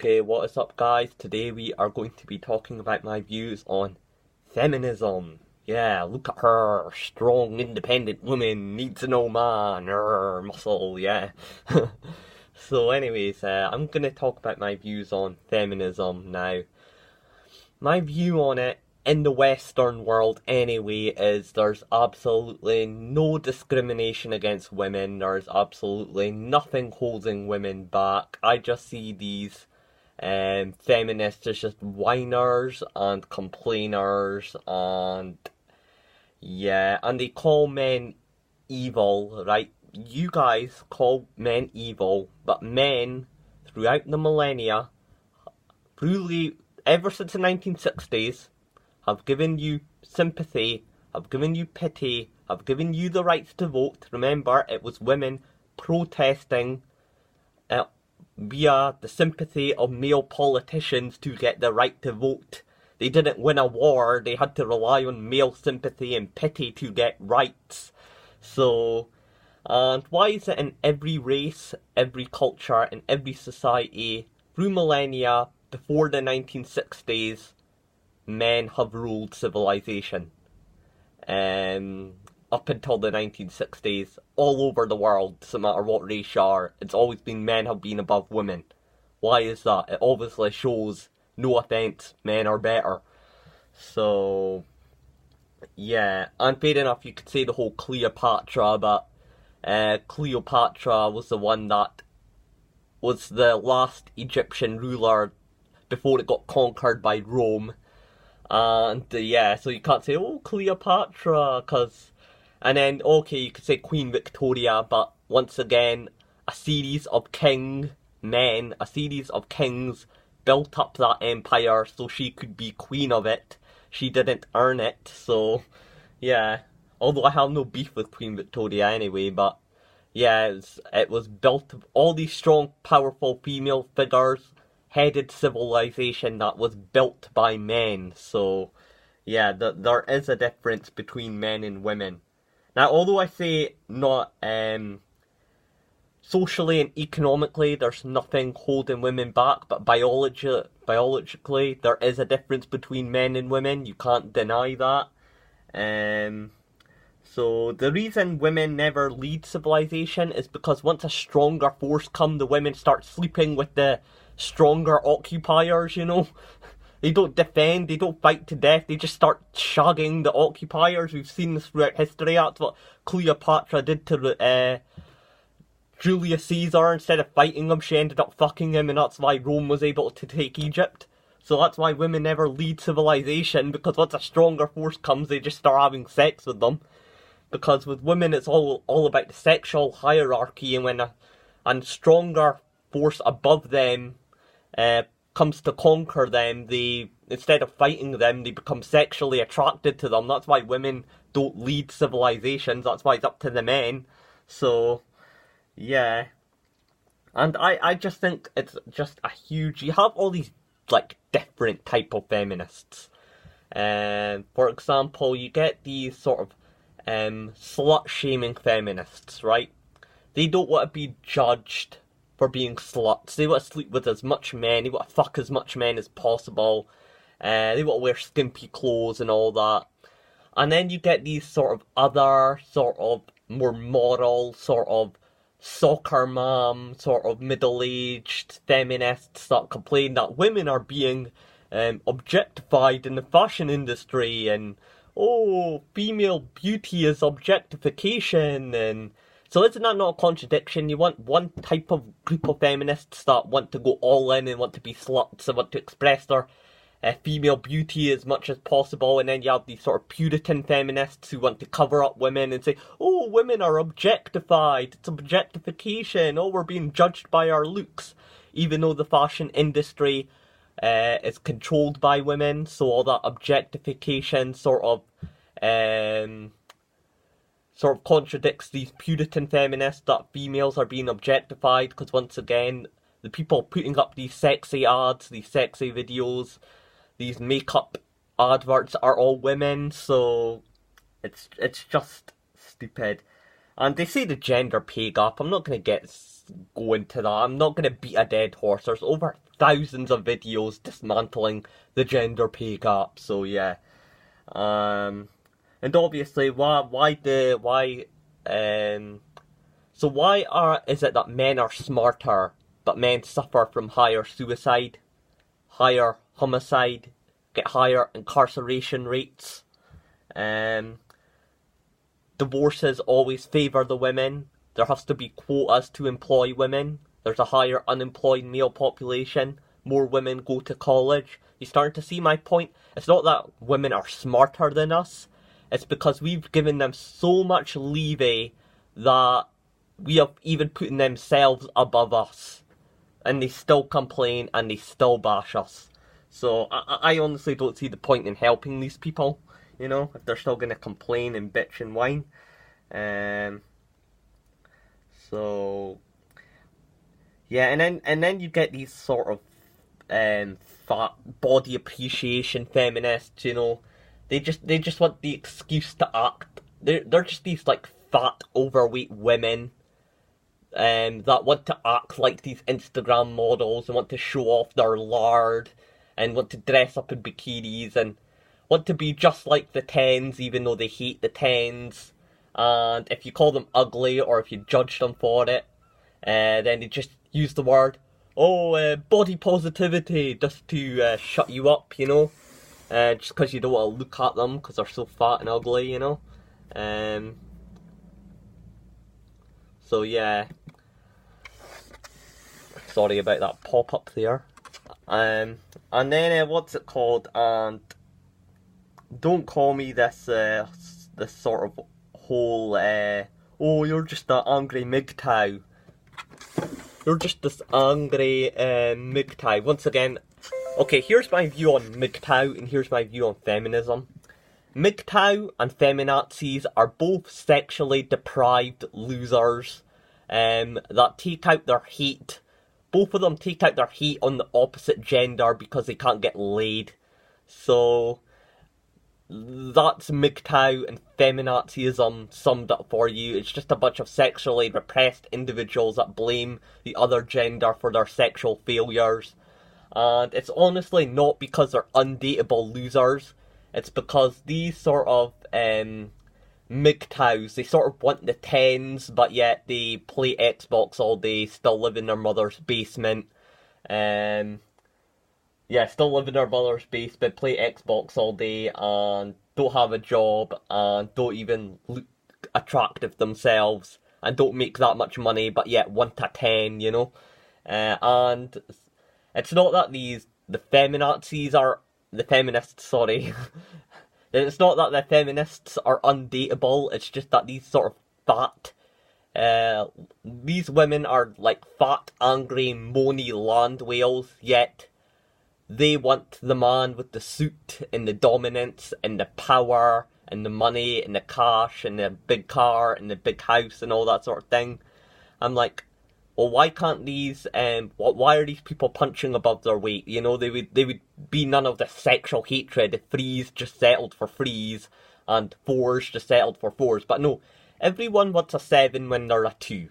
Okay, what is up guys? Today we are going to be talking about my views on feminism. Yeah, look at her, strong, independent woman, needs no man, muscle, yeah. So anyways, I'm going to talk about my views on feminism now. My view on it, in the Western world anyway, is there's absolutely no discrimination against women. There's absolutely nothing holding women back. I just see these feminists as just whiners and complainers, and yeah, and they call men evil, right? You guys call men evil, but men throughout the millennia, really ever since the 1960s, have given you sympathy, have given you pity, have given you the rights to vote. Remember, it was women protesting via the sympathy of male politicians to get the right to vote. They didn't win a war, they had to rely on male sympathy and pity to get rights. So, and why is it in every race, every culture, in every society, through millennia, before the 1960s, men have ruled civilization? Up until the 1960s, all over the world, doesn't matter what race you are, it's always been men have been above women. Why is that? It obviously shows, no offence, men are better. So, yeah, and fair enough, you could say the whole Cleopatra, but Cleopatra was the one that was the last Egyptian ruler before it got conquered by Rome. And yeah, so you can't say, oh, Cleopatra, cause, and then, okay, you could say Queen Victoria, but once again, a series of a series of kings built up that empire so she could be queen of it. She didn't earn it, so, yeah. Although I have no beef with Queen Victoria anyway, but, yeah, it was built, all these strong, powerful female figures headed civilization that was built by men. So yeah, there is a difference between men and women. Now, although I say not socially and economically there's nothing holding women back, but biologically there is a difference between men and women. You can't deny that. So the reason women never lead civilization is because once a stronger force comes, the women start sleeping with the stronger occupiers, you know. They don't defend, they don't fight to death, they just start shagging the occupiers. We've seen this throughout history. That's what Cleopatra did to Julius Caesar. Instead of fighting him, she ended up fucking him, and that's why Rome was able to take Egypt. So that's why women never lead civilization, because once a stronger force comes, they just start having sex with them. Because with women, it's all about the sexual hierarchy, and when a stronger force above them comes to conquer them, they, instead of fighting them, they become sexually attracted to them. That's why women don't lead civilizations. That's why it's up to the men. So, yeah. And I just think it's just a huge... You have all these, like, different type of feminists. For example, you get these sort of slut-shaming feminists, right? They don't want to be judged for being sluts. They want to sleep with as much men, they want to fuck as much men as possible, they want to wear skimpy clothes and all that. And then you get these sort of other, sort of more moral, sort of soccer mom, sort of middle-aged feminists that complain that women are being objectified in the fashion industry, and oh, female beauty is objectification, and so isn't that not a contradiction? You want one type of group of feminists that want to go all in and want to be sluts and want to express their female beauty as much as possible, and then you have these sort of Puritan feminists who want to cover up women and say, oh, women are objectified, it's objectification, oh, we're being judged by our looks, even though the fashion industry is controlled by women, so all that objectification sort of contradicts these Puritan feminists that females are being objectified, because once again, the people putting up these sexy ads, these sexy videos, these makeup adverts are all women, so it's just stupid. And they say the gender pay gap. I'm not going to go into that. I'm not going to beat a dead horse. There's over thousands of videos dismantling the gender pay gap. So yeah, and obviously, is it that men are smarter, but men suffer from higher suicide, higher homicide, get higher incarceration rates? Divorces always favour the women. There has to be quotas to employ women. There's a higher unemployed male population. More women go to college. You starting to see my point? It's not that women are smarter than us. It's because we've given them so much leeway that we have even put themselves above us. And they still complain and they still bash us. So I honestly don't see the point in helping these people, you know, if they're still going to complain and bitch and whine. So yeah, and then you get these sort of fat body appreciation feminists, you know. They just want the excuse to act. They're just these like fat overweight women that want to act like these Instagram models and want to show off their lard and want to dress up in bikinis and want to be just like the tens even though they hate the tens. And if you call them ugly or if you judge them for it, then they just use the word, body positivity, just to shut you up, you know. Just because you don't want to look at them because they're so fat and ugly, you know. So yeah. Sorry about that pop-up there. And then, what's it called? And don't call me this, this sort of whole, you're just an angry MGTOW. You're just this angry MGTOW. Once again, okay, here's my view on MGTOW and here's my view on feminism. MGTOW and feminazis are both sexually deprived losers that take out their hate. Both of them take out their hate on the opposite gender because they can't get laid. So that's MGTOW and feminazism summed up for you. It's just a bunch of sexually repressed individuals that blame the other gender for their sexual failures. And it's honestly not because they're undateable losers. It's because these sort of MGTOWs, they sort of want the tens, but yet they play Xbox all day, still live in their mother's basement. Still live in their mother's basement, play Xbox all day, and don't have a job, and don't even look attractive themselves, and don't make that much money, but yet want a 10, you know? And it's not that the feminists, sorry. It's not that the feminists are undateable, it's just that these sort of fat, these women are like fat, angry, moany land whales, yet they want the man with the suit and the dominance and the power and the money and the cash and the big car and the big house and all that sort of thing. I'm like, well, why can't these, why are these people punching above their weight? You know, they would be none of the sexual hatred if threes just settled for threes and fours just settled for fours. But no, everyone wants a 7 when they're a 2.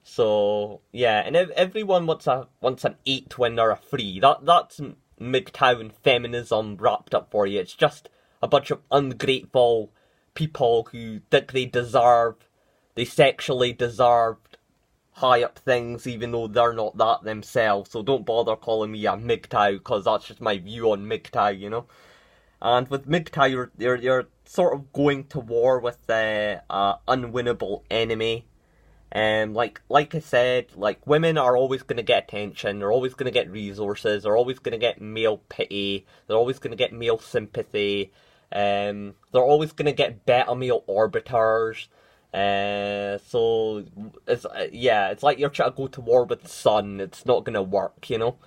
So, yeah, and everyone wants an 8 when they're a 3. That's MGTOW and feminism wrapped up for you. It's just a bunch of ungrateful people who think they sexually deserved high up things even though they're not that themselves. So don't bother calling me a MGTOW because that's just my view on MGTOW, you know. And with MGTOW, you're sort of going to war with the unwinnable enemy. Like I said, like women are always going to get attention, they're always going to get resources, they're always going to get male pity, they're always going to get male sympathy, they're always going to get beta male arbiters. So it's like you're trying to go to war with the sun. It's not gonna work, you know.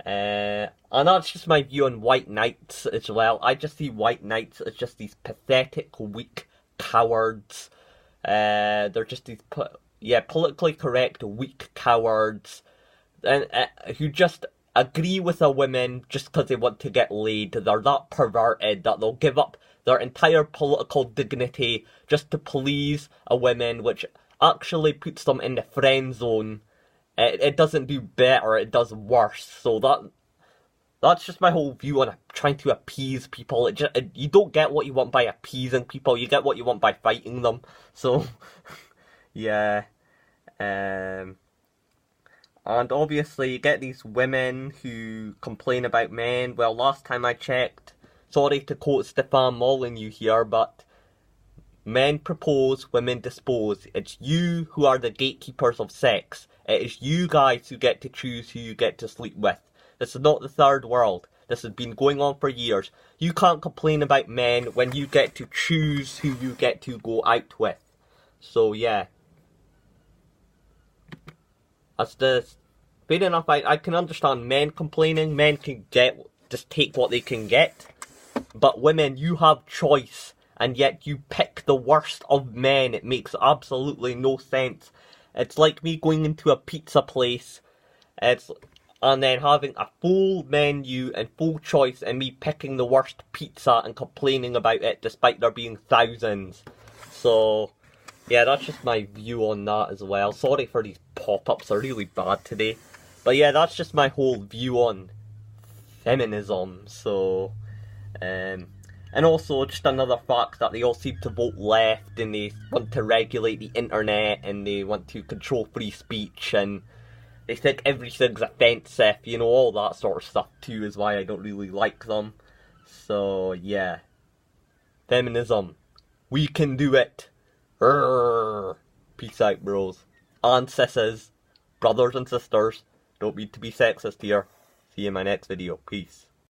And that's just my view on white knights as well. I just see white knights as just these pathetic, weak cowards. They're just these politically correct, weak cowards, and who just agree with a woman just because they want to get laid. They're that perverted that they'll give up their entire political dignity just to please a woman, which actually puts them in the friend zone It doesn't do better, it does worse. So that's just my whole view on trying to appease people. You don't get what you want by appeasing people, you get what you want by fighting them. So, yeah. And obviously you get these women who complain about men. Well, last time I checked, sorry to quote Stefan Molyneux here, but men propose, women dispose. It's you who are the gatekeepers of sex. It is you guys who get to choose who you get to sleep with. This is not the third world. This has been going on for years. You can't complain about men when you get to choose who you get to go out with. So yeah. That's fair enough. I can understand men complaining. Men can just take what they can get. But women, you have choice. And yet you pick the worst of men. It makes absolutely no sense. It's like me going into a pizza place and then having a full menu and full choice and me picking the worst pizza and complaining about it despite there being thousands. So, yeah, that's just my view on that as well. Sorry for these pop-ups, they're really bad today. But yeah, that's just my whole view on feminism. So, and also, just another fact that they all seem to vote left and they want to regulate the internet and they want to control free speech and they think everything's offensive, you know, all that sort of stuff too is why I don't really like them. So, yeah. Feminism. We can do it. Urgh. Peace out, bros. And sisses. Brothers and sisters. Don't mean to be sexist here. See you in my next video. Peace.